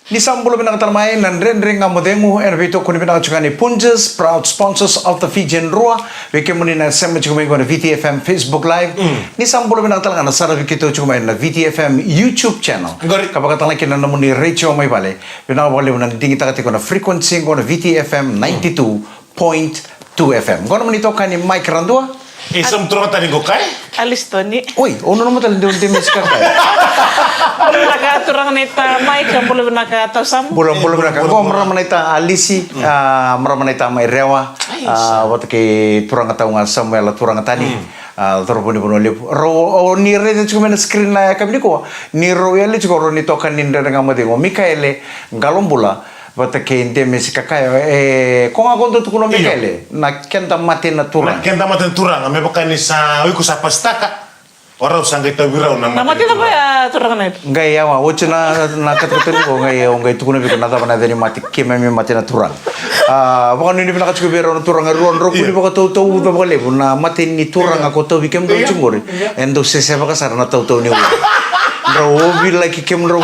Nisam bulu binang talmai nan rendering ngamodemu ervito kuni binang chukani Punjas, proud sponsors of the Fijian Rua. Wike muni na sema chukumai na VTFM Facebook Live. Nisam bulu binang talanga na sara vikito chukumai na VTFM YouTube channel. Kapag talaki na namuni Rachel may bale. Binang bale mo nang dingi takati ko na frequency ko na VTFM 92.2 FM. Gono muni to kani Mike Randua. Isam turun tadi gokai? Alis Tony. Oi, ono naman tali doon din mesika ka. Naga turang neta Mike ang boleh naga atau sam. Bulan ka. Ko mara manita Alisi, mara manita may rewa. Wat ke turang atau nga Samuel turang tani. Terpuni puno lip. Ro ni re cuma na screen na kami ko. Ni royale cuma ro ni tokan ninda nga mo dingo. Mikaele galombula. Bata ke inte mesika kayo kung ako to kuno Mikaele na kenta mati na turang. Kenta mati turang, ame pakai ni sa uiku sa pastaka. Orang usang kita wirau nama. Nama kita apa ya turang net? Ngai ya wa woche na katrutin ko ngai tukuno biko nata bana deni mati keme me mati na turang. Baka ni bina kachu biro na turang ruan ro kuni baka tau uda baka lebu na mati ni turang ako tau bikem do chungori. Endo sese baka sar na tau ni uda. Obi lagi kem ro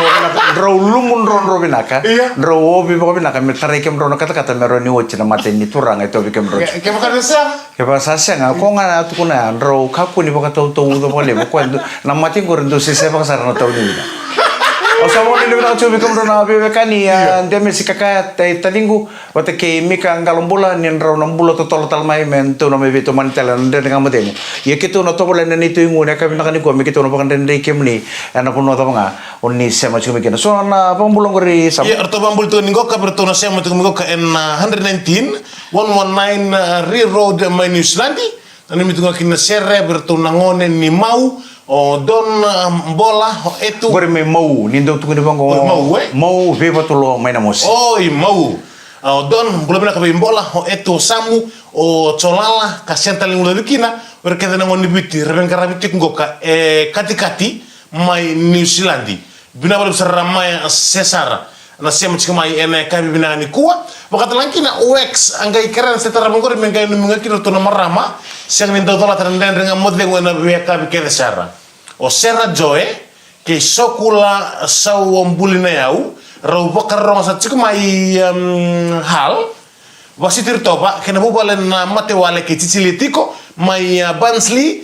lumun ron binaka. Obi baka binaka me tarai kem ro na kata mero ni woche na mati ni turang itu bikem ro. Kaya baka nasa? Kaya sasya nga ko nga tukuna ro kaku ni baka tau uda baka lebu. Cuando namati ko rin doon si Seba kasara na taon nila. O sa mga nilibin ako chubi kong na bebekani dia mesi kakaya talingu wate ke mika ngalombula nin raw nambula to tolo talmay men to na mebito manitela nande nga modemo. Ye kito na to wala na nito yung una kami nakani ko mikito na pakan dende kemni ana puno ta mga onni sema chubi kena. So na pambulong ko ri sa. Ye arto bambul to ningo ka berto na sema to ningo ka en 119 119 Ri Road New Zealand. Ani mitunga kina serre berto nangone ni mau o don bola etu Gore me mau nindo tu ni bango mau ve batulo mai na mos. Oh i mau o don bola bina ka bola o etu samu o cholala kasian taling ulo dikina berkata nangone biti reben karabiti ngoka kati mai New Zealand bina bala besar mai sesara na sema chikama ene kabi bina ni kuwa wakati langkina wax angai keren setara mengore mengai mengakira to na marama siang ni dodola terendeng dengan model ngona beka bikede sara o sera joe ke sokula sau ombulina yau rau bakar rong sa chikama hal wasitir toba kena bubalen na mate wale ke cicilitiko mai bansli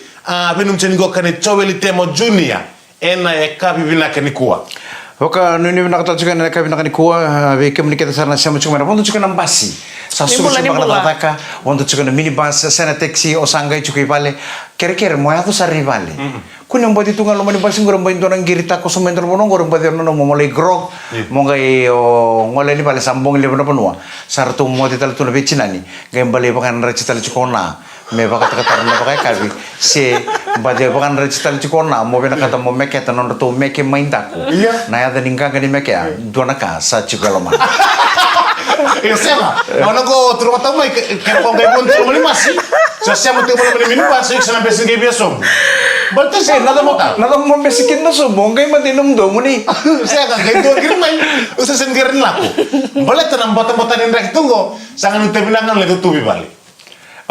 benum chengo kane choweli temo junior ena kabi bina kani kuwa. Oka nuni nakata juga na kabi nakani kuwa veke muni kita sarana siya mo want juga na basi sa susu baka nataka want juga na minibus sana taxi o sangay juga ipale kere mo ato sa rivale kun yung bati tungal lumani basi ngorong bayin donang girita ko sumentro mo ngorong bati no mo molay grog mo ngay o ngolay ni pale sambong libo na panua sarto mo titala tuna vichinani gayam bali bakan recitala chukona me baka takataran na baka kabi si bade bakan recitala chukona mo bina kata mo meke tanon to meke maindako na ya ningka gani meke dona ka sa chikaloma. Iya sema. Mana ko turun tahu mai kena kong kayak pun turun lima sih. So siapa tuh boleh minum pas sih sana besin kayak biasa. Betul sih. Nada mau besikin tuh sombong kayak matinum dong nih. Saya kan kayak dua kiri main usah sendirian laku. Boleh tenang botan-botan yang rek tunggu. Sangat terbilangan lagi tuh balik.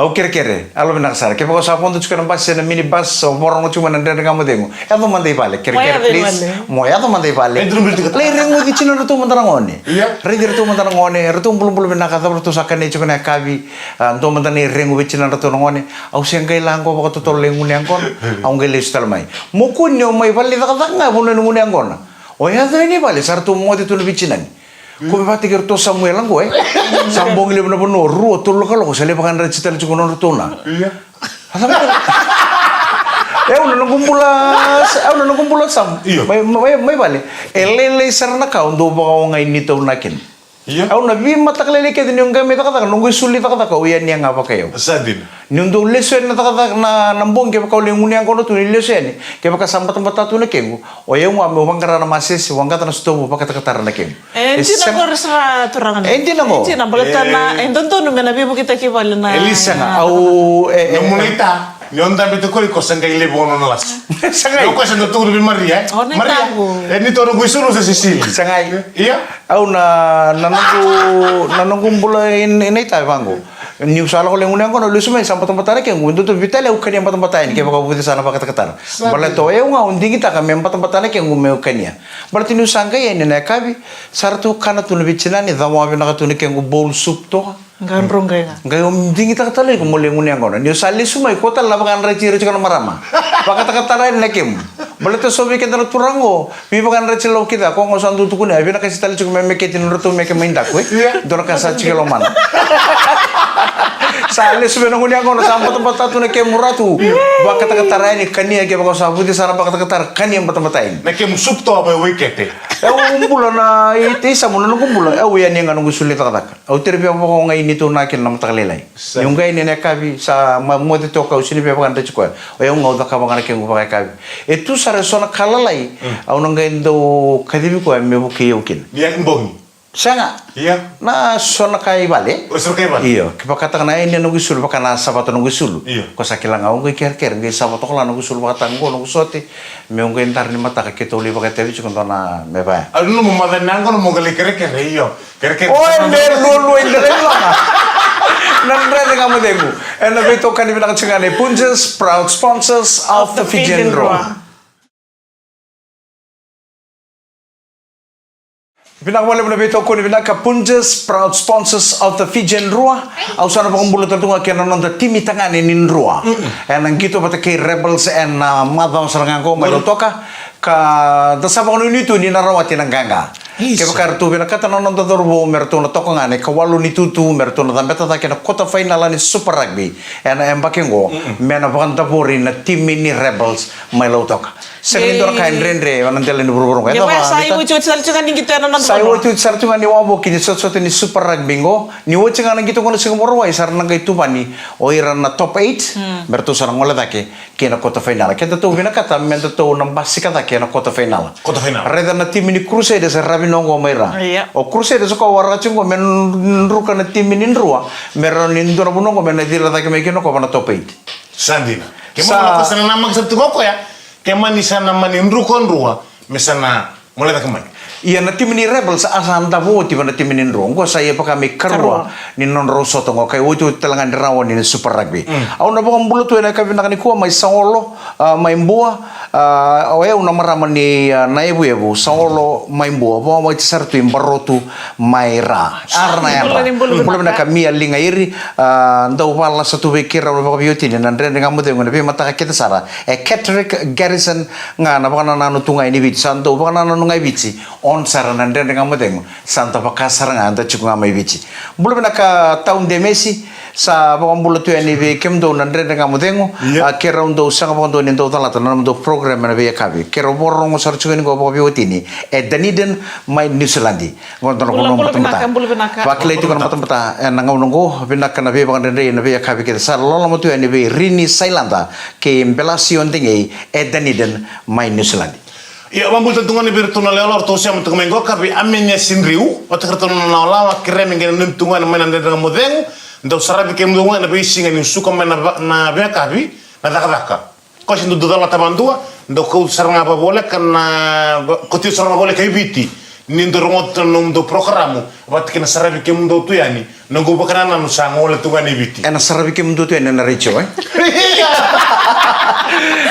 Au kere alo binakasara ke pako sapon tu chukana bus na mini bus so morong chuma nande nga mo dengo edo mandai pale kere please mo edo mandai pale le rengo di chino rutu mandarangone rengi rutu mandarangone rutu bulum binakata rutu sakane chukana kabi ndo mandane rengo bichina rutu ngone au sengai langko pako to lengu ne angkon au ngele stal mai mo kunyo mai pale takata nga buno ngune angkona o ya ini pale sartu mo di tu bichinan Kung pati kerto Samuel lang ko sambong ilip na puno, ruo, tulo ka loko, sali pakan recita lang chukunon ruto na. Iya. Alam mo? Una nagkumpula Sam. May bali. Elele sar na ka, undo ba ka ngayon nito nakin. Iya. Una bi mataklele ka din yung gamit ka nunggu sulit ka uyan niya nga pa kayo. Sadin. Nung lesson na na nambong kaya ka uling uniang ko to ni lesson kaya ka sambat tempat tu na kengu. O yung mo bangkara na masis, wangka na sto mo pakatakatar na kengu. Hindi na ko sa turangan. Hindi na mo. Hindi na balatan na entonto no menabi mo kita kibal na. Elisa na au Namunita. Nyonda betul kau kosan kaya lebono nalas. Sangai. Kau kosan tu lebih Maria. Maria. Ini tu orang guisuru sa Sicily. Sangai. Iya. Au na nanunggu bula ini tayo bango. Ni usala ko lang unang kono lusumay sa patang-patang ke ngundu tu vitale ukani patang-patang ke baka buti sana baka ketar. Bala to nga undi kita ka mem patang-patang ke ngume ukania. Bala tinu sanga ye ne kabi sartu kana tu bichina ni dawa bi na tu ke ngu bowl soup to. Gandrong kaya nga. Ngayon undi kita katale ko muli ngunang kono. Ni usali sumay ko tal labakan reci kana marama. Baka takatarain lekem. Bala to sobi ke tan turango. Bi baka reci lo kita ko ngosan tu tukune. Bi na kasi tali ko meme ke tin roto me ke mainda ko. Dor ka sa chikelo man. Sale sube nunggu niang kono sampai tempat tu nak muratu. Baka takatara ini kania ke baka sabuti sana baka takatara kania tempat ini. Na kem sup to apa wikete. Umbulan na iti sa muna nung umbulan. Yan yang nunggu sulit takataka. Terbi ako ngayon nito nakin na matakalilay. Yung ngayon ni nakabi sa mo dito ka usini pa kan tachiko. Yung ngau ka baka nakin ko kabi. Itu sa resona kalalay. Nang ngayon do kadibi ko me buki yukin. Yang bongi. Sanga. Iya. Na sona kai bale. Usur kay ba? Iyo, kipakata na ini nunggu sul baka na sabato nunggu sul. Iyo. Ko sakilang ako kay ker ngi sabato ko la nunggu sul baka tango nunggu sote. Me ngi entar ni mata ka ketoli baka tevi chukon na me ba. Anu mo madan ko mo gali kere iyo. Kere. Oh, ender lulu ender lang. Nandre nga mo dengu. And na bito kan ibang chingane Punjas proud sponsors of the Fijian Raw. Pinakawala mo na bito ko ni Binaka Punjas, proud sponsors of the Fijian Raw. Au sana pang bulat tunga kaya nanon da timi tangan ni Raw. And ang gito pata kay Rebels and madam serangan ko malutoka ka dasa pa nito ni narawati ng ganga. Kaya bakar tu Binaka nanon da dorbo merto na toko nga ni kawalo ni tutu merto na tambeta ta kaya kota final ni Super Rugby. And ang bakingo mena bakanta pori na timi ni Rebels malutoka. Serindor kain rendre wanantel ni burung kaya. Ya saya ucut salcungan ni kita nanon. Saya waktu itu sartungan ni wabo kini sesuatu ni Super Rugby ngo ni wacang anak gitu kono sing morwai sarna ngai tu pani oiran na top 8 bertu sarang ngola take kena kota final kita tu bina kata menta tu nambas kata kena kota final Kota final. reda na tim ni Crusaders rabi nongo mera Iya. o Crusaders ko waracung ko men ruka na tim ni nrua meron ni ndora bunongo men dira take me keno ko na top 8 Sandina. Kemana ko sana namang sa tungoko ya. Kemani sana manin rukon ruwa. Mesana mulai tak kemana. Iya na tim ni Rebels asan tabo ti na tim ni Rongo saya pa kami karwa ni non roso to kay wutu telangan rawan ni Super Rugby. Au na bang bulutu na kami na ko may solo may mbua oya una marama ni na ebu solo may mbua bo may sartu imbarotu may ra. Arna ya. Belum na kami aling airi ndau wala sa tuwe kira na beauty ni nandre nga mo de ngone bi mata kita sara Catrick Garrison nga na baka nanu tungay ni bitsa ndau baka nanu ngai bitsi on sara nandre nga mo de santa baka sara nga anda chuku nga may bitsi belum na ka taun de Messi sa baka bulutu ni bi kemdo nandre nga mo de kira ndo sanga baka ndo ni ndo talata na ndo program na bi kabi kira borong sar chuku ni go baka beauty ni Dunedin my New Zealand ngondo no mata bakle itu kan mata nang nunggu binaka na bi baka nandre na bi kabi kita sar lolo mo tu ni bi Rini Sailanta ke Impelasion tingi Dunedin my New Zealand. Iya, bambu tentungan ni birtuna leolor to siam tu mengo kabi amenya sinriu, o te kertono na lawa keren ngen nentungan mena ndeng modeng, ndo sarabi kem dunga na bisinga ni suka mena na be kabi, na daka. Ko sindu dodala tabandua, ndo ko saranga ba boleh kana ko ti saranga boleh kay biti. Ni ndo rongot ndo programu, wat kena sarabi kem ndo tu yani, ndo bakana na sango le tunga ni biti. Ena sarabi kem ndo tu ena na richo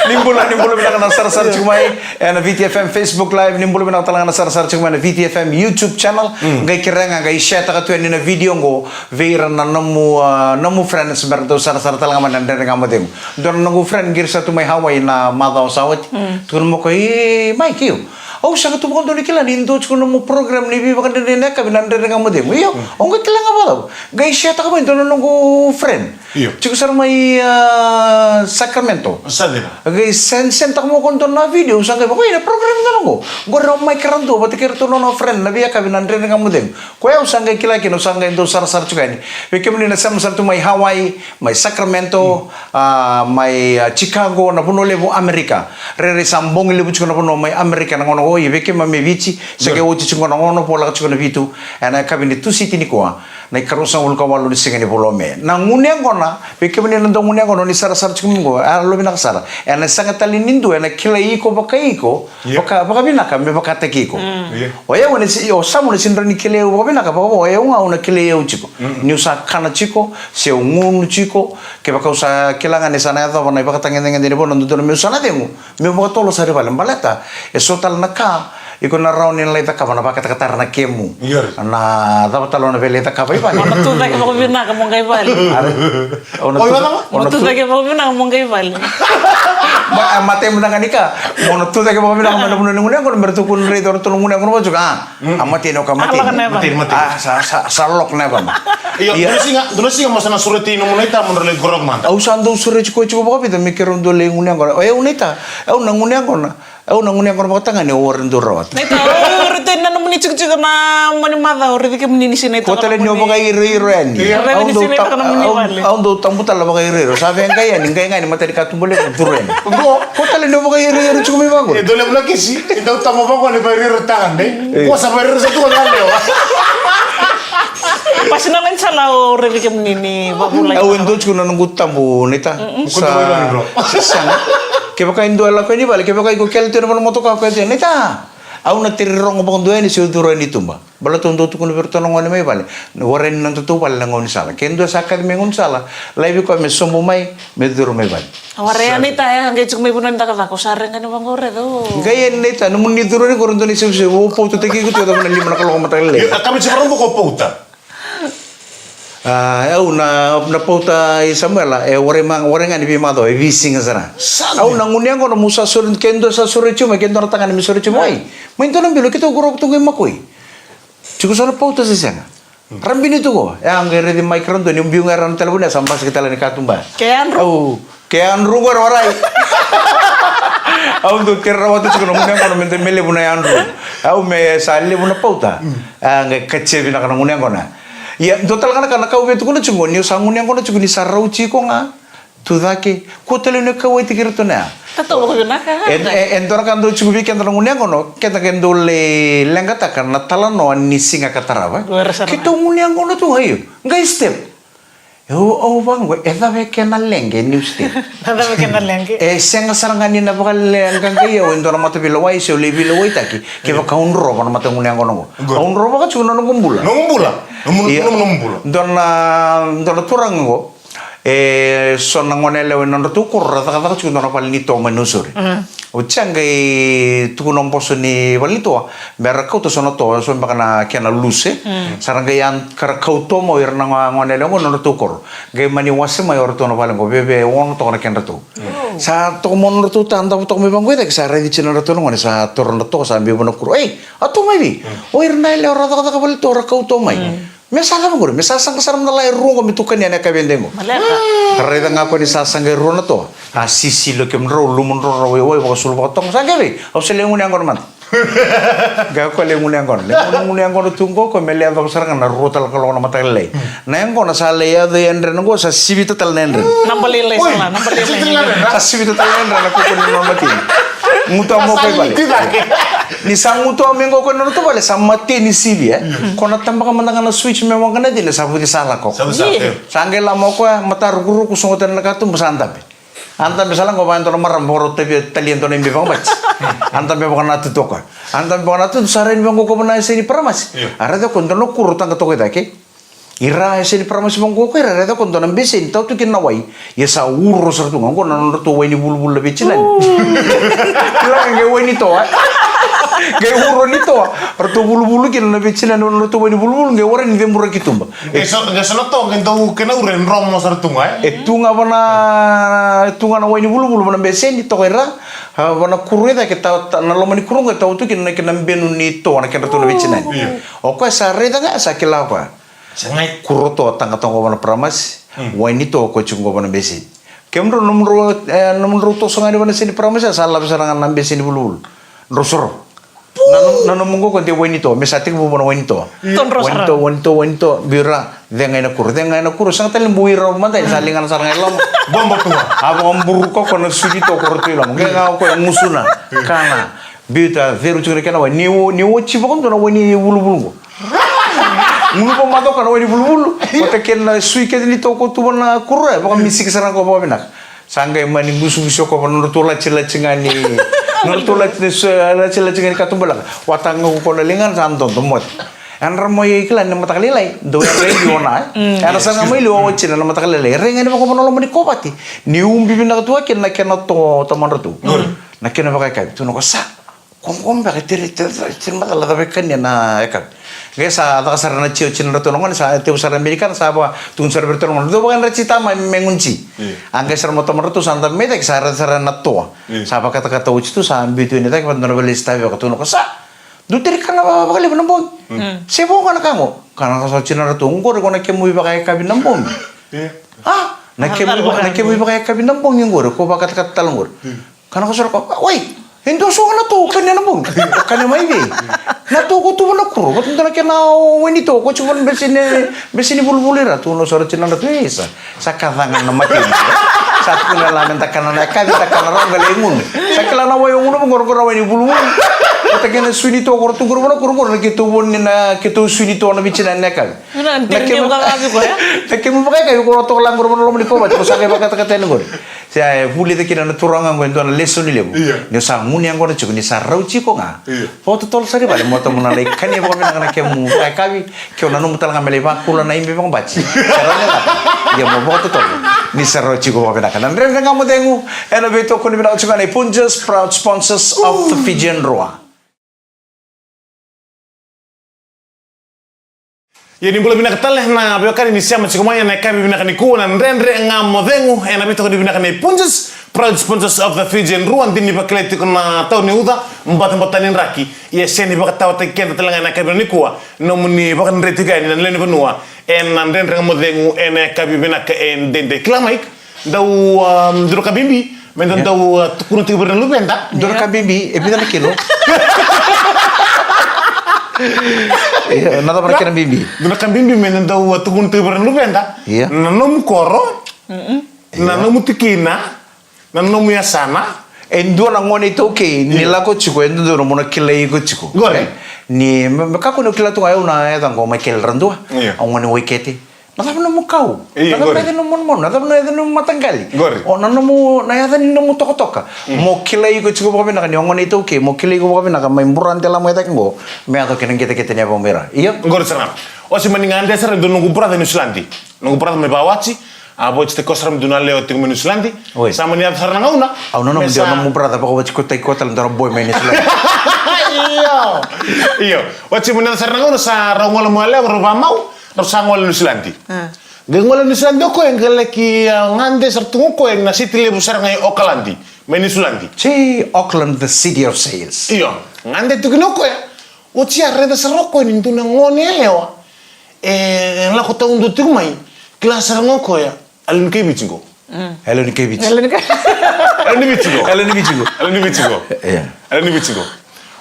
nimbula bina kana sar chumai ena VTFM Facebook live nimbula bina talanga sar chumai na VTFM YouTube channel ngai kirenga ngai share ta tu ena video ngo veira na namu friends berdo sar talanga man ndere ngamadem don nangu friend gir sa tu mai Hawaii na madao sawat tu mo ko mai kiyo oh sangat tu kondo nikila nindo chuno mo program ni bi bakan dene ka binandere ngamadem iyo onga kilanga ba ngai share ta ka mo don nangu friend iyo chuko sar mai Sacramento Sandina. Okay, send tak mo konton na video sangay ba ko ina program na ngo. Gora may karanto pati kerto no friend na biya kabinan rin nga mo din. Kuya sangay kila kino sangay do sar chukani. Bikem ni na sam tu may Hawaii, may Sacramento, may Chicago na puno levo Amerika. Re sambong levo chuko na puno may Amerika na ngono o veke ma me vici sa ke o te chunga ngono po la chunga vitu ana kabine tu siti ni koa na karosa ul ka walu ni singa ni bolome na ngune ngona veke mane ndo ngune ngono ni sara sara chunga ngo a lo bina sara ana sanga tali nindu ana kila iko baka bina ka me baka tekiko o ye wona si o samu ni sindra ni kile o bina ka o ye una una kile o chiko ni usa kana chiko se ngunu chiko ke baka usa kilanga ni sana ya na baka tangen ni bono ndo me usa na demo me mo tolo sare vale baleta e sotal naka iko na rauni na leta kama na baka katar na kemu na dapat talo na veleta ka bai bai Ono tu dake mo bina ka mong kaibal. Ono tu dake mo bina ka mong kaibal. mate mo na kanika mono tu dake mo bina ka mana buno ngune ko bertu kun re tor tulung ngune ko juga amati no kamati salok na ba dulu singa masana sureti no moneta monrele gorok man au sando sure chiko chiko ba pita mikero ndo le ngune ngora o e unita au na ngune ngona au na ngune ngora ba tangane o rendo rawat Neta orite na namun ni chik na mani mada orite ke mini sineta. ko tele nyo ba iro ani au ndo tambuta la ba iro sabe ngai ani ngai ngani mata dikatu bole duren ko tele nyo ba iro chiko mi bago e dole bla kesi e do tamo ba ko ne ba iro tangan de ko sa ba iro sa tu kan leo Pas na lang sala orite ke mini babulay. au ndo chiko na ngut tambu neta sa ke baka indo ala ko ni bale ke baka ko kel tero moto ka ko neta au na tirirong ba ndo ni su duro ni tumba bala tondo tu kun berto ngone mai bale woren nan tu bale ngone sala kendo sakat me ngon sala laibi ko me somo mai me duro mai bale Aware ani ta ya ngai cuk me bunan ta ka ko sareng kan bang ore do. ngai neta no mun ni duro ni koron ni se o po tu te ki ko to na lima kalau mata le kami sekarang ko pauta au na pauta i samela e wore ngani bi mado e visinga sana au na ngunya ngono musa surun kendo sa sure chuma kendo tangan mi sure chuma ai minto na bilo kito gurok tungu makoi chuko sana pauta sesanga rambini tu ko ya ngere di micron to ni biung eran telepon ya sampas kita lani katumba au kean rugor warai au do kerrawat chuko no ngunya ngono mente mele buna yanru au me sale buna pauta ngai kecil bina kana ngunya ngona ya total kana kau betu kono chungo ni sangun yang kono chungo ni sarau chi ko nga tu dake ko tele ne kau iti kirto na Tato ko na ka. endor kan do chungo weekend no ngunya kono keta kendo le lengata karena talano ni singa kataraba kito ngunya kono tu hayo ngai step oh bang we eta be kena lenge ni step Nada me kena lenge. senga sarangani na bakal lengang kayo endor mata bilawai se le bilawai taki ke ba kaun ro na mata ngunya kono kaun ro ba chungo no ngumbula dona turang ngo sona ngone lewe non tu kurra ta ta chuno na palni to manusuri o changai tu non posso ni valito ber kauto sono to so bakana kena luse saranga yan kar kauto mo irna ngone lewe non tu kur ge mani wase mayor to no palengo bebe won to na kena tu sa to mon tu tanda to me bango de sa redi chino to ngone sa torno to sa bi bono kur atu mai bi o irna le ora ta ka valito ra kauto mai me sala mo me sasang saram na lai rungo mi tukan ya ka bendengo reda ngako ni sasang ge runa to sisi lo kem ro lumun ro we ba sul ba tong sange be o se lengun yang man ga ko lengun yang tunggo ko me le ba sarang na rotal kalau na mata le na yang ko na sale ya de endre ngo sa sibita tal nendre Nambalile sala, nambalile. sa sibita tal nendre na ko ko no mati muto mo pe bale ni sanguto amengo ko no to bale samate ni sibi ko na tamba ka mananga na switch me wanga na dile sabu di sala ko sange la mo ko mata ruguru ku songo tan ka tum santa be anta be sala ko ba ento maram boro te taliento ne be bang bach anta be ko na tu to ko anta be ko na tu saren bang ko na se ni pramas ara de ko no kuru tanga to ko dake ira ese ni pramas bang ko ira re ko ndo na be se tau tu kin na wai ya sa urro sartu ngo na no to wai ni bulbul le bechilan la nge wai ni to Gay uro nito pertu bulu-bulu kin na bicina no to wani bulu-bulu nge wara ni demura kitumba sono to ngento kena uren romo sartunga tunga na wani bulu-bulu bana besen to era bana kureda ke ta na lo mani kurunga ta utu kin na benu ni to na kin to na bicina o ko sa reda nga sa kilapa sangai kuroto tanga tongo bana pramas wani to ko chungo bana besen kemro nomro to sangani bana sini pramas sala besarangan nambe sini bulu-bulu rosoro nano mungo ko te wenito mesati ko bono wenito bira dengai na kuru sang talen buira mantai salingan sarang elam bomba tua abo amburu ko kono sugito ko rtilo nge ngao ko musuna kana Bita veru chukre kana wa ni wochi bakon to na wani bulu bulu. Mulu pa mato kana wani bulu bulu. Kota ken sui ke ni to ko tu na kurra bakon misi ke sana ko ba benak. Sanggai mani busu busu ko pano tola cila cingani. Nol tola cila cingani katumbala. Watang ko na lingan santon tomot. Anra mo iklan na matakalilay. Do ya radio na. Ana sa ngamay lo wochi na matakalilay. Renga ni ko pano lo mani ko pati. Ni umbi bina to ken na ken to manrotu. Na ken ba kai tu no ko sa. Kom ba tiri matala da bekan na ekan. Gesa ada kasar na cio cina ratu nongan sa teu sar Amerika sa ba tun sar bertu nongan. Do bagan recita mengunci. Angga sar moto ratu santa medek sar na to. Sa ba kata uci tu sa ambitu ini tak pandor belista ba katu no sa. Do tiri kana ba kali benambon. Sebo kana kamu. Kana sa cina ratu ngor ko na kemu ba kay kabin nambon. Ah, na kemu ba kay kabin nambon ngor ko ba kata talangor. Kana ko sar ko, "Oi, Hendo so na to kanya na bong. Kanya mai be. Na to ko tu na kuro. Ko tunda kena weni to ko cuma besini bulbulira tu no sore cina na tu isa. Sakatangan na mati. Satu na lamen takana na kabi takana ro galengun. Sakala na wayo uno ngor weni bulbul. Ko takena suini to ko tu guru na kitu won na kitu suini to na bicina na kabi. Na kemu ka abi ko ya. Takemu pakai kabi ko to lang guru lo ko ba ko sakay ba kata ngor. Saya huli de kina na turangan ko ndo na leso ni lebu. Ni sa muni ang ko na chuko ni sa rauchi ko nga. Foto tol sari bale mo to muna lai kani bo mina na kemu ay kabi kyo na numtal nga mele ba kula na imbe bang bachi. Karanya na. Ya mo foto tol. Ni sa rauchi ko ba kana. Ndre nga mo dengu. Eno beto ko ni mina chuko na Punjas proud sponsors of the Fijian Roa. Ya ni bula bina katal na biokari ni siama chikumaya na kabi bina kaniku na ndendre ngamo dengu na bito ko bina kanai Punjas proud sponsors of the Fijian Ruan dini bakleti kuna tau ni uda mbatanin raki ya seni baka tau te kenda telanga na kabi nikua no muni baka ndreti gani na leni banua na ndendre ngamo dengu na kabi bina ka dende klamaik dau duro kabimbi mendan dau tukuna tiga berna lupenda Duro kabimbi e bida kilo. Nada para kena bibi. Duna kan bimbi men daw tugun tibaran lu benda. Iya. Nanom koro. Nanom tikina. Nanom yasana. Endo na ngone to ke ni la ko chiko endo do mo na kile ko chiko. Gore. Ni ka ko no kila to ayo na ya tango ma kel randu. Iya. Ngone wikete. Nada mo mo kau. Iya, Nada gore. mo no mo nada mo no matanggali. Gore. O na no mo na ya ni no mo toka. Mo kile ko chiko ko na kan ngone to ke mo kile ko na kan mai murante la mo ta ngo. Me ato kenen kita nya bombera. Iya. Gore sana. O si maningande sara do nungu brada ni Islandi. Nungu brada me bawachi. Abo te kosram duna leo te men Islandi. Oi. Sama ni sara ngauna. Au no dia no mo brada pa ko chiko tai ko tal ndaro boy me ni sila. Iyo. O si men sara ngauna sa rongola mo le ro mau. Tersangol ni Islandi. Gengol ni Islandi ko yang geleki ngande sertungu ko yang nasi tile besar ngai Auckland. Men Islandi. Si Auckland the city of sails. Iyo. Ngande tu kinoko ya. Uci arreda seroko ni tu ngone lewa. La kota undu tu mai. Kelas ngoko ya. Alun ke bichingo. Hello ni kebich. Alun bichingo. Hello ni bichigo. Alun bichingo. Iya. Alun bichingo.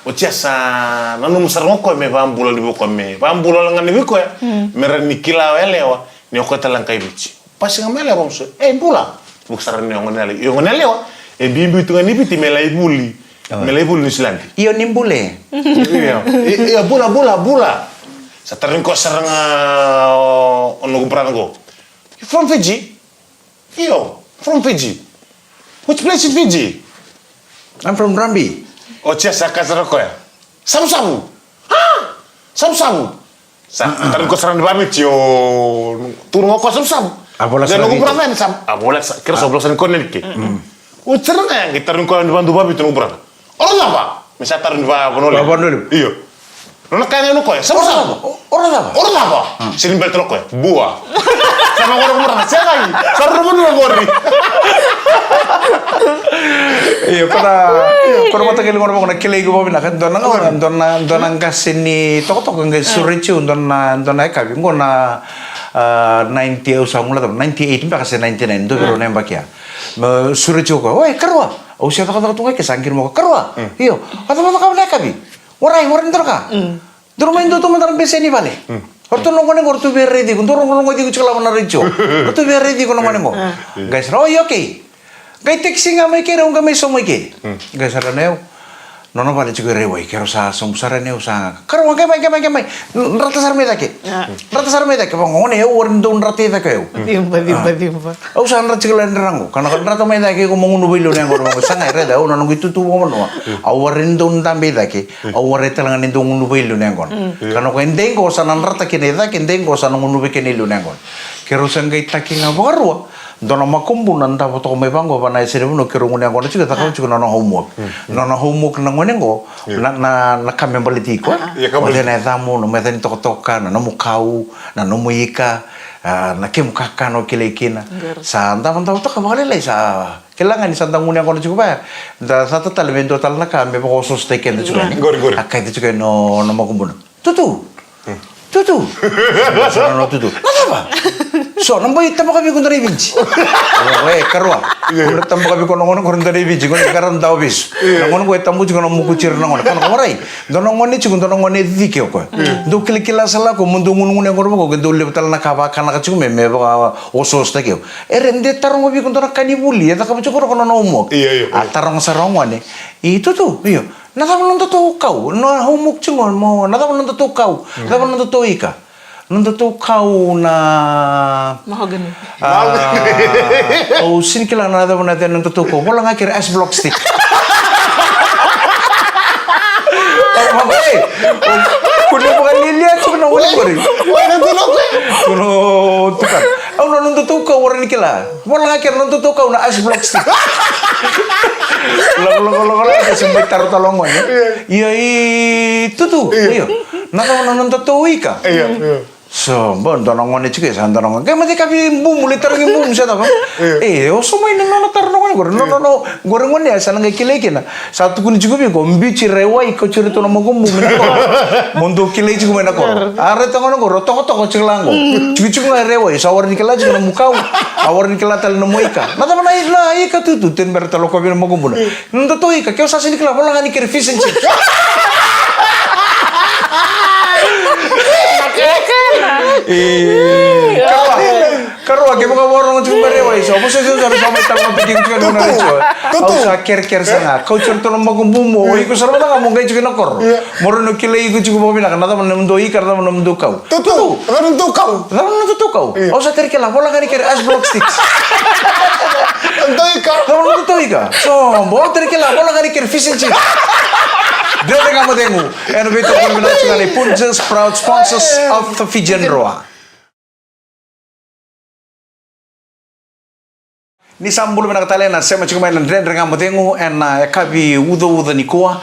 Uci asa nanu musar ngoko me bambulo di boko me. Bambulo ngani biko ya. Mera ni kila lewa. Ni kota lang kai bichi. Pas ngamele romso. Bula. Buksar ni ngone lewa. Yo ngone lewa. Bimbi tu ngani biti melai buli. Melai buli ni Islandi. Iyo nimbule. Iya bula. Sa tarin ko sarang ono kumpranan ko. From Fiji? Iyo, from Fiji. Which place in Fiji? I'm from Rambi. O cia sa kasar ko ya. Sabu-sabu. Ha? Sabu-sabu. Sa tarin ko sarang bamit yo. Turun ko sabu-sabu. Abola Dan sarang ono itu. kumpranan sam. Abola kira soblo san konen ke. O sarang yang kita tarin ko bantu bamit no kumpranan. Orang apa? Misal tarin ba bonole. Ba bonole. Iyo. Nona kaya no ko ya. Sabu-sabu. Orang apa? Orang apa? Sini bel telok ya? Buah. Sama orang murah. Saya lagi. Sarung pun nggak gori. Iya, para mata kali ngoro na kile go bobina kan dona kasini toko ngai surichu dona ka bingo na 90 usang mula 98 mbaka se 99 do bero nemba kia. Surichu ko, "Oi, karwa." O sia taka tungai ke sangkir mo karwa. Iyo, kata mata ka na kabi. Warai ndor ka. Duro main do to mandar beseni vale. Horto no ngone gortu be ready ko ndoro ngono ngodi ko chakala mana richo. Horto be ready ko no ngone mo. Guys, okay. Gai taxi nga may kira nga may somay ke. Gai sara neo. nono bale juga rewai kero sa sumsara ne usanga karo kemai rata sar meta ke rata sar meta ke ngone yo warin don rata ita ke yo Timpa. usanga rata cigala nderango kana rata meta ke ko mongunu bilo ne ngoro ngo sanga reda uno ngi tutu mono au warin don tambe ita ke au wareta langan ndong ngunu bilo ne ngon kana ko endengo sana rata ke ne ita ke endengo sana ngunu be ke ne lo ne ngon kero sanga ita ke ngabarwa dona makumbu nanda foto me bango bana isere no kero ngone ngone juga takau juga nono homework na ngone ngo na kame politiko ode na damu no meten toka na no mukau na no muika na ke mukaka no kilekina sa anda manta to ka bale lai sa kelangan sa anda ngone ngone juga ba da satu tal mendo tal na kame ko soste ken juga ni akai itu juga no makumbu tutu no tutu apa so nang boy tamo kami kundari binci karwa kun tamo kami kono kono kundari binci kun karan tau bis nang kono tamo juga nang mukucir nang kono kan korai dono ngone cigun dono ngone dike ko do kila sala ko mundu ngune ngoro ko do le tal na kaba kana ka cigun me ba osos ta ke rende tarong bi kun dono kanibuli ta ka cigun kono no mo tarong sarongone itu tuh iyo nada nonto to kau no homework cigun mo nada nonto to kau nada nonto to ika nonto to kau na Mahogany. oh sin kila nada nonto to kau wala nga kira S block stick kuno bukan lihat kuno wala ko rin kuno tukan au nonto to kau wala kila wala nga kira nonto to kau na S block stick lo sampai taruh tolongan ya iya itu tuh iya nonton to ika so bon donongan itu kayak donongan kayak mati kapi bum mulai taruh bum saya tahu oh semua ini nono taruh no gorengan ya sana nggak kilek na satu kun juga bi gombi cirewai kau ciri tuh nama gombu mundu kilek juga mana kor are tangan gor toko cilang cuci nggak rewai sawar nikela juga nemu kau awar nikela tal nemu ika nada mana lah ika tuh ten bertalo kau bi nemu gombu nonton to ika kau sasi nikela bola nggak nikir fish and chips Karwa ke mga warong ng bareway so mo sa harus sampai talo bikin kan na richo au sa ker sanga culture to magumbumo oi ko sarwa nga mo gay juga nakor moro no kilay ko juga mo binaka nada man namdoi karna man namdukaw tutu namdukaw au sa ter kala bola gani ker as block sticks namdoi ka so bo ter kala bola gani ker fish and chips Dito nga mo dengu and bito ko na ni Punjas proud sponsors of the Fijian Roa. Ni sambul na katalena sema chuma na ndren nga modengu en kabi udo ni koa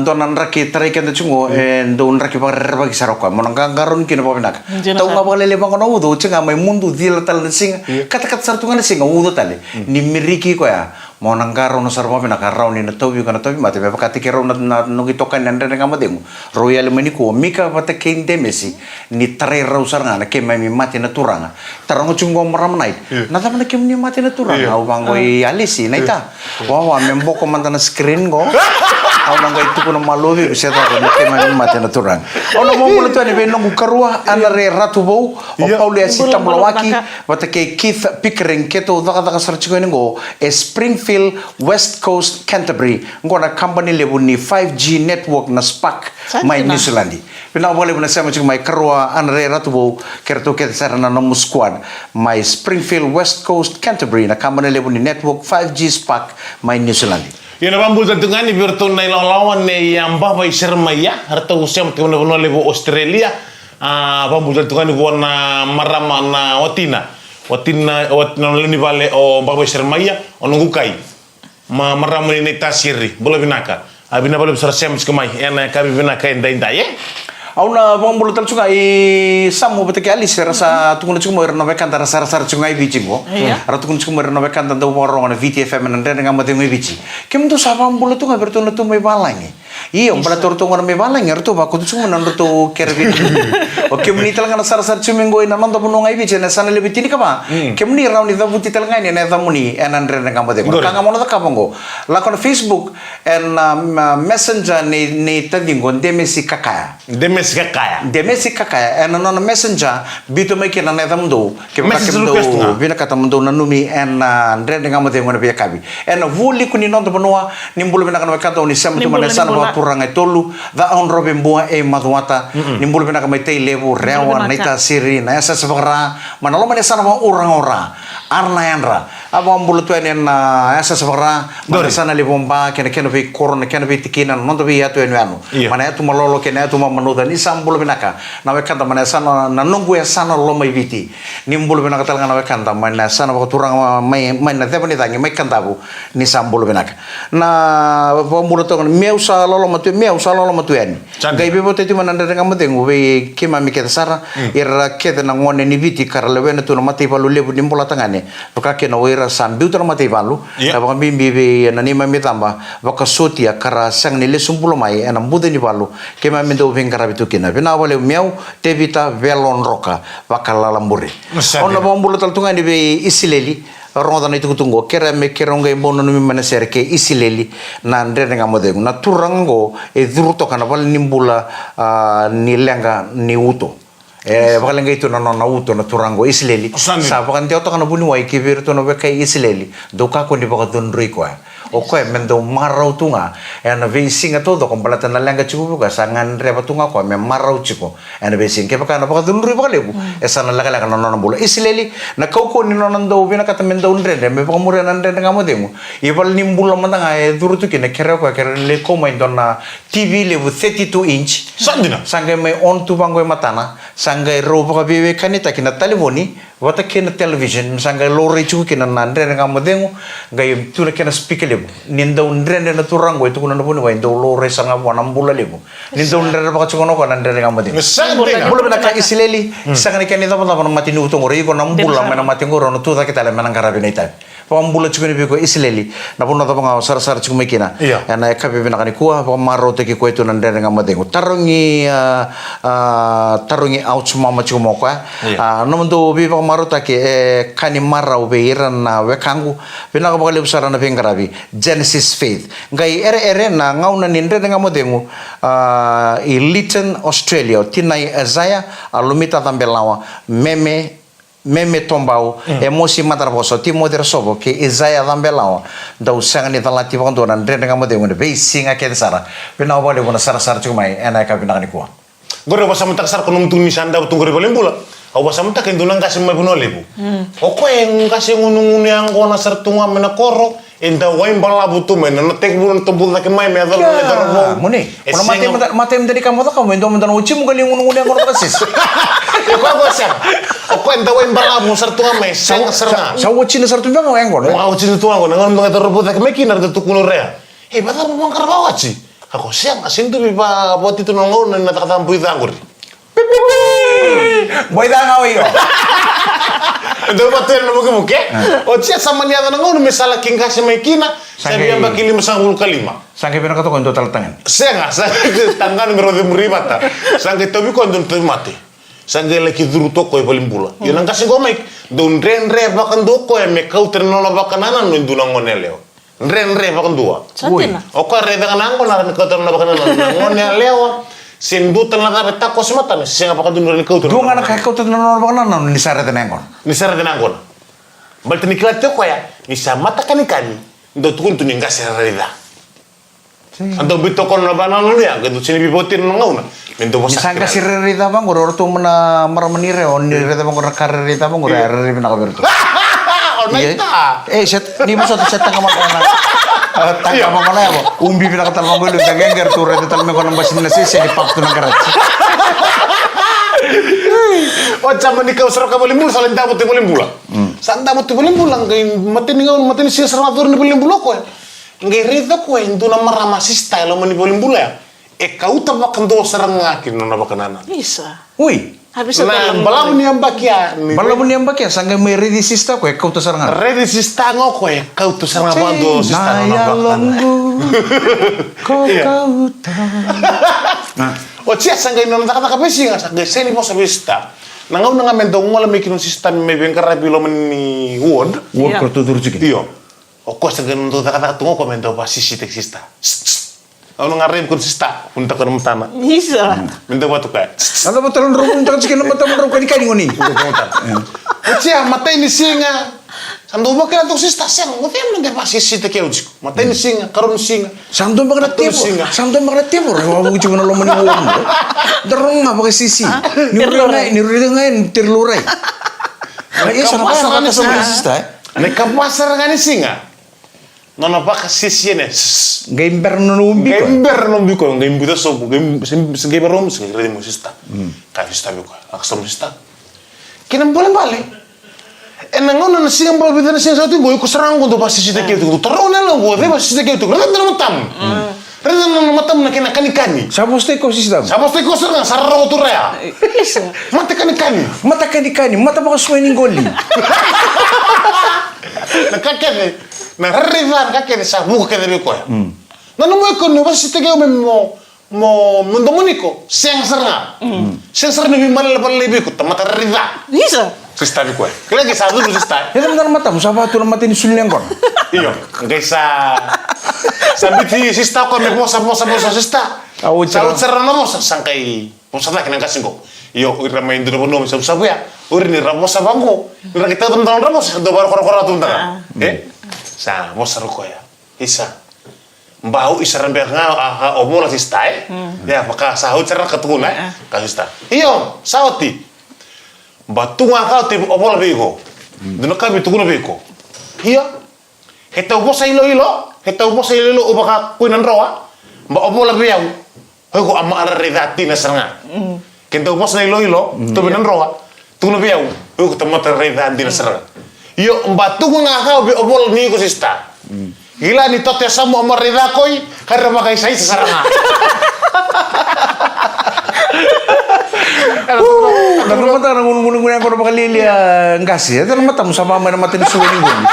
donan raki tarike na chungo en don raki pa raki saroko monang garon kino pa binak tau nga bale le bango udo chinga mai mundu dil tal sing kata sartunga sing udo tale ni miriki ko ya monang garon no sarwa binak raun ni tobi kana tobi mate be pakati ke raun na no gitokan ndren nga modengu royal mani ko mika pata kende mesi ni tare rausar nga ke mai mati na turanga tarango chungo maram night na ta ke ni mati na turanga au bangoi alisi naita wawa membo ko mantana screen go au nangga itu kuno maluvi bisa ta ko ke mai mate na turang ono mo mulo to ne be no karua anare ratu bo o paulia sita mulawaki wata ke Keith Pickering keto daga search ko ngo Springfield West Coast Canterbury ngona company lebu ni 5G network na spark mai New Zealand pina boleh bena sama cuma mai karua anare ratu bo kerto ke sarana no squad mai Springfield West Coast Canterbury na company lebu ni network 5G spark mai New Zealand Yana bambu tengani bertun nai lawan ne yang bah bai sermaya harta usiam tengah nona lebu Australia bambu tengani wana marama na watina leni vale o bah bai sermaya onungu kai marama ni tasiri bola binaka abina bola besar sem skamai ena kabi binaka inda ye Auna bambulu tal cunga samu bete ke alis rasa tukun cunga mo reno bekan tara sar cunga bici go ara tukun cunga mo reno bekan tanda warong na VTFM nan dengan mate ngai bici kem tu sa bambulu tu ngai bertunu tu mai balangi Iya, pada turut ngona me balang ya tu aku tu cuma nandu tu kerbi. Oke meni telangan sar cuminggo ina nonto punungai bice na sana lebih tini kama. Kemni rauni da buti telangan ni na muni enan rene kamade. Kanga mono da kapango. Lakon Facebook en messenger ni tadingo demesi kakaya. Demesi kakaya. En non messenger bitu mai kena na tamdo. Message request nga. Bina kata mendo na numi en rene kamade ngona biya kabi. En vuli kuni nonto punua nimbulu bina kana kata ni sam tu mana sana wa purangai tolu da on robe mbua e maduata nimbulu bina kama tei lebu rewan naita siri na esa sebara mana lo mana sana ma orang arna yanra aba mbulu tu en esa sebara mana sana lebu mba kena be korona kena be tikina nondo be atu en anu mana atu malolo kena atu manuda ni sambulu bina ka na we kanta mana sana na nunggu ya sana lo mai viti nimbulu bina kata na we kanta mana sana ba turang mai na teba ni tangi mai kanta bu ni sambulu bina ka na mbulu to meu sa lolo matu yani gai bebo te tuma nanda ngam tengu be kema mi keta sara ira keta na ngone ni viti karale wena tu na mate balu lebu ni mbola tangane baka kena wira sambiu tu na mate balu baka bimbi be na ni mami tamba baka sotia kara sang ni le sumpulo mai ana mude ni balu kema mi do vengara bitu kena bina wale meu te vita velon roka baka lalambure ona bombulo tal tungani be isileli ronda na itu tunggu kera me keronga bono numi mana serke isileli na ndre nga modego na turango e duruto kana wal nimbula ni lenga ni uto bakalenga itu na uto na turango isileli sa bakan teo to kana buni wai kibir to no bekai isileli doka ko ni baka donroi ko o ko mendo marau tunga na ve singa todo kon balata na lenga chubu ka sangan reba tunga ko me marau chipo na ve singa baka na baka donroi baka lebu esa na laga na no bula isileli na kau ko ni no ndo bina kata mendo ndre me baka mure na ndre nga modemo ibal nimbula mandanga e durutu kine kera ko kera le ko mai donna TV lebu 32 inch sandina sanga mai on tu bango matana sanga ro baka bebe kanita kina telefoni wata kena television sanga lore chu kina nandre nga modemo gai tu na kena speaker lebu ninda undre na turango itu kuna nabuni wa indo lore sanga wana mbula lebu ninda undre baka chukono ko nandre nga modemo bulu bina ka isileli sanga ni kena tapa tapa mati nu to ngori ko nambula mena mati ngoro no tu ta kita le mena ngarabi na itai pambula chukuni biko isileli na puno tapa nga sar chukumi kina na kape bina kani kuah pa maro te ki ko itu nandre nga modemo tarungi out mama chumo ko no mendo bi pa maro ta ke kani marau be iran na wekangu bina ka bakale busara na pengarabi Genesis Faith ngai ere na ngauna nindre nga modemo i Lytton Australia tinai Isaiah alumita tambelawa meme tombau emosi matar boso ti moder sobo ke Isaiah tambelawa dau sang ni talati bondo nan ndre nga modemo be singa ke sara bina wale bona sara chumai ena ka bina kani kuah gore basa mutak sar konum tuni sanda tungore balembula au basa mutak endunang kasih mai buno lebu o ko en kasih ngunung yang kona sar tunga mena koro enda wain bala butu mena na tek bulun tembul tak mai me adal le darbo muni ona mate mendari kamu ta kamu endo mendan uci mungkin ngunung yang kona persis ko basa o ko enda wain bala bu sar tunga mai sang sarna sa uci na sar tunga yang kona wa uci tunga kona ngan mengat darbo tak mai kinar tu kuno rea bata mo mangkar bawaci ako siang asin tu bipa boti tu nongol na natatampu itanggur boy da ngawi yo Ndo bater na muke o tia sama ni ada nongol misala king kasih makina sabi yang bakili masang ulu kalima sangke pina kato kondo tal tangan senga tangan merode muribata sangke tobi kondo tu mati sangke leki duru toko e palimbula yo nang kasih gomik don renre bakan doko e me kau ternola bakanan no induna ngoneleo renre bakan dua o ka re dengan angko na kau ternola bakanan ngoneleo sendu tenaga beta ko semata ni senga bakan dunu kau ternola dua anak kau ternola bakanan ni sare tenengkon Balte ni kilate ko ya ni samata kanikani ndo tukun tu ninga serarida ando bito kon na banana ya gitu sini bibotin ngauna mendo bosak sangka serarida bang oro tu mena maramenire on rida bang ora karrida bang ora rida bina kaberto onaita set ni musa tu set tangga mana tangga mana ya umbi bina katal bang lu tangger tu rida tal me kono basin nasi se di paktu na karachi o chama ni kau serok kabalimbul salen dapat balimbula sanda dapat balimbula ngai mati ni sia sermatur ni balimbula ko ngai rida ko indu na maramasi style mani balimbula kau ta makan do serang ngakin na bakanana Bisa. Ui, Habis na balamu ni ambakia Bala mo niyang bakya, sangga may ready sista ko, ikaw to sarangan. redi sista ngoko kau tu sarang bando sista Nayalonggu, kau o tia sangga ino nakataka besi nga sangga seni po sa vista nangaw nga mendo ngola may kinun sista may bengkara bilo ni ward Word Iya. ko tutur chicken. iyo o ko sangga ino nakataka tungo ko mendo pa sisi tek sista ano nga rem kun sista punta ko ng tama Bisa. mendo ba to kaya Ano ba talon rum tak chicken na mata mo rum kani ngoni. o tia matay ni singa sando ba kaya to sista sen o tem nga pa sisi tek yauji matay ni singa karon singa Samdo ba kana Atul tibo? singa. Samdo ba kana tibo? Wa mo chicken na lo mani wo mo. Darong nga ba sisi. Ni tirluray. Ay isa na ba sa sa sista? ne kapasar nga ni singa nono baka sisi ne Gaimber no numbi ko. Gember non biko ngem buda so ngem sengge barom sengge redi mo sista ka sista biko aksam sista kinam boleh balik enangon na singa bal bida na singa satu boy ko sarang ko do pasti sita ke tu torona lo go de pasti sita ke tu reda na matam reda na matam na kina kani Sabos te ko sista. sabos te ko sarang sarro tu rea Bisa. mate kani Mata kani, mata ba ko swing goli. na kakene na reda kakene sa buka ke de biko ya na no mo ko no pasti sita ke mo mundo moniko seng saranga seng saranga bi mal bal lebi ko tamata reda Bisa. sista biko ya kila ke sa dulu sista Ya teman mata mo saba tu mata ni suleng kon. iyo kay sa biti sista ko me mosa sista Au, sa cerah. cerah na mosa sangkay mosa na kinang kasing ko iyo ira may ndiro no sa sabuya uri ni ramosa bango ira kita tum tan ramosa do bar kor tum tan sa mosa ro ko ya isa mbau isa rambe nga omola sista ya maka sa cerah katuna ka sista iyo sauti batunga ka te omola bego dino ka bituguna bego iya heta ubo sa ilo o baka kuinan roa ba omo la biyaw hoy ko ama ara redati na sanga kenta ubo sa ilo to binan roa tu na biyaw hoy ko tamata redati na sanga yo mbatu nga ka obo ni ko sista gila ni tote sa mo ama redakoy karra magay sa saranga Dan mata na ngunung yang ko makalili ngasi. Ya teman mata mo saba man mata ni swing goli.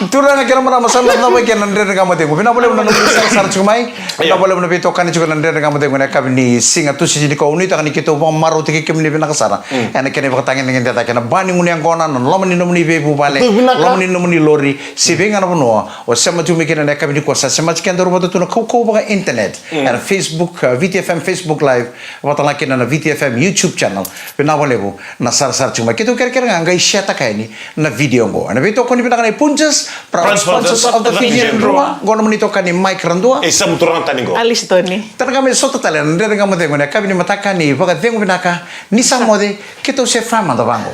Tura na kira mana masalah na ba kaya nandre na kamate ko. Pina boleh na sar chumai. Pina boleh na pito kan juga nandre na kamate ko na kami ni singa tu sisi ko unita kan kita upang maru tiki kami ni binakasara. Ana kene bakatangin dengan tata kena bani nguni yang kona non lomani nomni bebu bale. Lomani nomni lori. Si benga na pono. O sama tu mikir na kami ni kuasa sama cikan daru batu tu na kau baka internet. Ana Facebook VTFM Facebook live. Wata laki na VTFM YouTube channel. Pina boleh bu na sar chumai. Kita kira-kira ngai syata kaya ni na video ngo. Ana beto ko ni pinakan punches. Proud sponsors of the Vivian Rua. Gono menitokan ni Mike Randua. isa muturang tanigo Alis Tony. Tara kami soto talen. Ndere kami dengo na kami ni mataka ni baga dengo binaka ni samode kita se fama da bango.